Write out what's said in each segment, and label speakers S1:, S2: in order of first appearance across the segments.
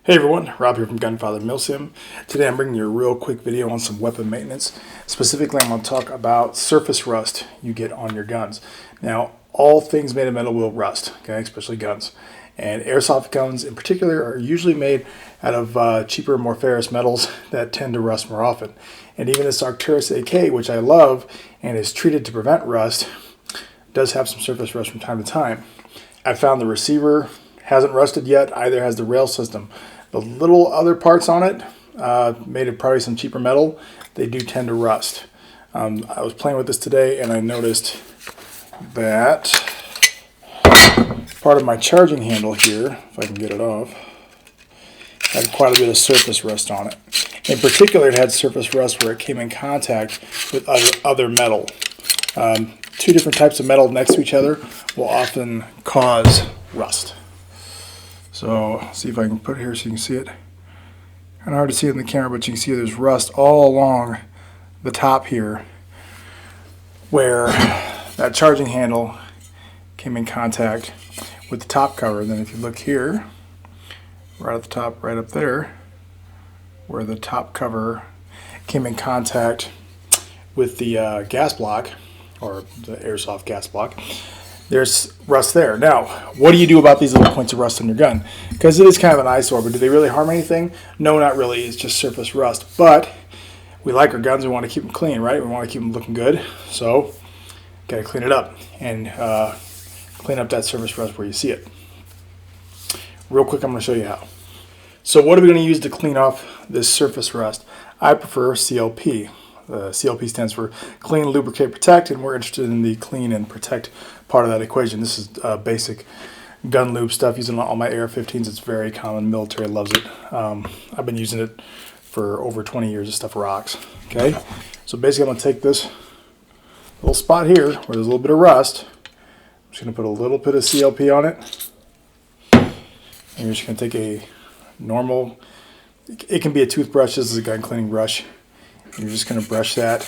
S1: Hey everyone, Rob here from Gunfather Milsim. Today I'm bringing you a real quick video on some weapon maintenance. Specifically, I'm going to talk about surface rust you get on your guns. Now, all things made of metal will rust, okay, especially guns. And airsoft guns in particular are usually made out of cheaper, more ferrous metals that tend to rust more often. And even this Arcturus AK, which I love and is treated to prevent rust, does have some surface rust from time to time. I found the receiver hasn't rusted yet, either has the rail system. The little other parts on it, made of probably some cheaper metal, they do tend to rust. I was playing with this today and I noticed that part of my charging handle here, if I can get it off, had quite a bit of surface rust on it. In particular, it had surface rust where it came in contact with other metal. Two different types of metal next to each other will often cause rust. So, see if I can put it here so you can see it. Kind of hard to see it in the camera, but you can see there's rust all along the top here where that charging handle came in contact with the top cover. And then if you look here, right at the top, right up there, where the top cover came in contact with the gas block, or the Airsoft gas block, there's rust there. Now, what do you do about these little points of rust on your gun? Because it is kind of an eyesore, but do they really harm anything? No, not really. It's just surface rust. But we like our guns. We want to keep them clean, right? We want to keep them looking good. So, got to clean it up and clean up that surface rust where you see it. Real quick, I'm going to show you how. So, what are we going to use to clean off this surface rust? I prefer CLP. CLP stands for Clean, Lubricate, Protect, and we're interested in the clean and protect part of that equation. This is basic gun lube stuff, using all my AR-15s. It's very common. Military loves it. I've been using it for over 20 years. This stuff rocks. Okay, so basically I'm going to take this little spot here where there's a little bit of rust. I'm just going to put a little bit of CLP on it. And you're just going to take a normal, it can be a toothbrush. This is a gun cleaning brush. You're just going to brush that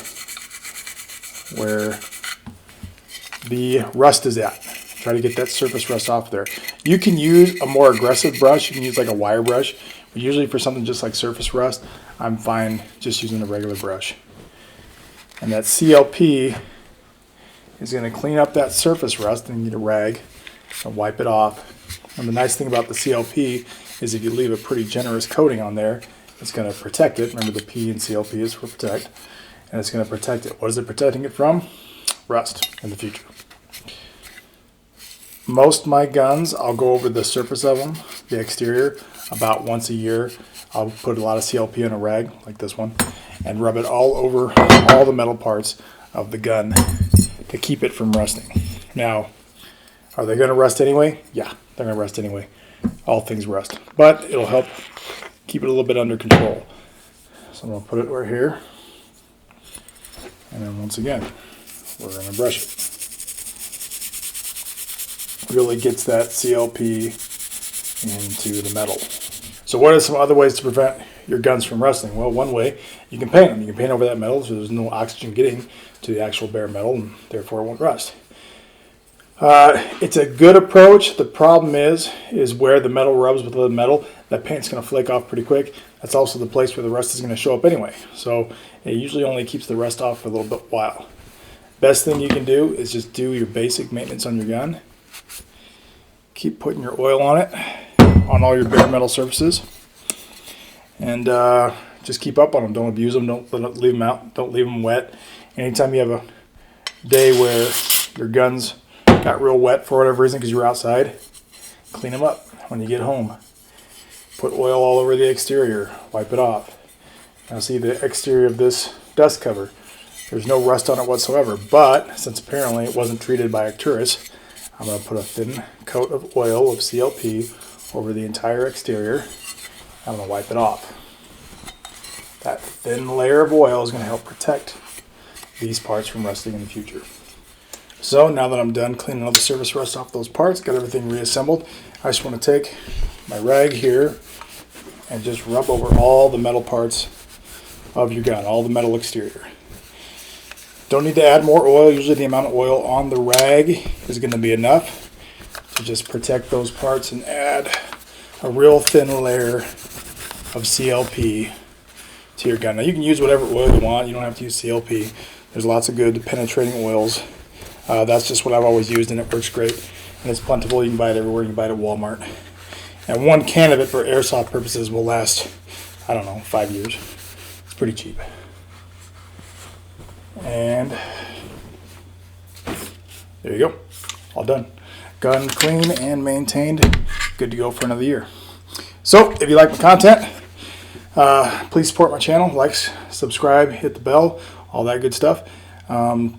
S1: where the rust is at. Try to get that surface rust off there. You can use a more aggressive brush. You can use like a wire brush. But usually for something just like surface rust, I'm fine just using a regular brush. And that CLP is going to clean up that surface rust. And you need a rag and wipe it off. And the nice thing about the CLP is if you leave a pretty generous coating on there, it's going to protect it. Remember, the P in CLP is for protect. And it's going to protect it. What is it protecting it from? Rust in the future. Most of my guns, I'll go over the surface of them, the exterior, about once a year. I'll put a lot of CLP in a rag, like this one, and rub it all over all the metal parts of the gun to keep it from rusting. Now, are they going to rust anyway? Yeah, they're going to rust anyway. All things rust. But it'll help keep it a little bit under control. So I'm going to put it right here. And then once again, we're going to brush it. Really gets that CLP into the metal. So what are some other ways to prevent your guns from rusting? Well, one way, you can paint them. You can paint over that metal so there's no oxygen getting to the actual bare metal, and therefore it won't rust. It's a good approach. The problem is where the metal rubs with the metal, that paint's going to flake off pretty quick. That's also the place where the rust is going to show up anyway. So it usually only keeps the rust off for a little bit while. Best thing you can do is just do your basic maintenance on your gun. Keep putting your oil on it, on all your bare metal surfaces. And just keep up on them. Don't abuse them. Don't leave them out. Don't leave them wet. Anytime you have a day where your guns got real wet for whatever reason because you were outside, clean them up when you get home. Put oil all over the exterior. Wipe it off. Now see the exterior of this dust cover. There's no rust on it whatsoever, but since apparently it wasn't treated by Arcturus, I'm going to put a thin coat of oil of CLP over the entire exterior. I'm going to wipe it off. That thin layer of oil is going to help protect these parts from rusting in the future. So now that I'm done cleaning all the surface rust off those parts, got everything reassembled, I just want to take my rag here and just rub over all the metal parts of your gun, all the metal exterior. Don't need to add more oil. Usually the amount of oil on the rag is going to be enough to just protect those parts and add a real thin layer of CLP to your gun. Now you can use whatever oil you want. You don't have to use CLP. There's lots of good penetrating oils. That's just what I've always used, and it works great. And it's plentiful. You can buy it everywhere. You can buy it at Walmart. And 1 can of it for airsoft purposes will last, I don't know, 5 years. It's pretty cheap. And there you go. All done. Gun clean and maintained. Good to go for another year. So if you like my content, please support my channel. Like, subscribe, hit the bell, all that good stuff.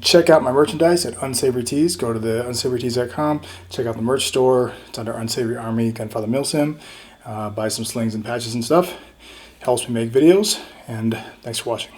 S1: Check out my merchandise at Unsavory Tees. Go to the unsavorytees.com. Check out the merch store. It's under Unsavory Army Gunfather Milsim. Buy some slings and patches and stuff. Helps me make videos. And thanks for watching.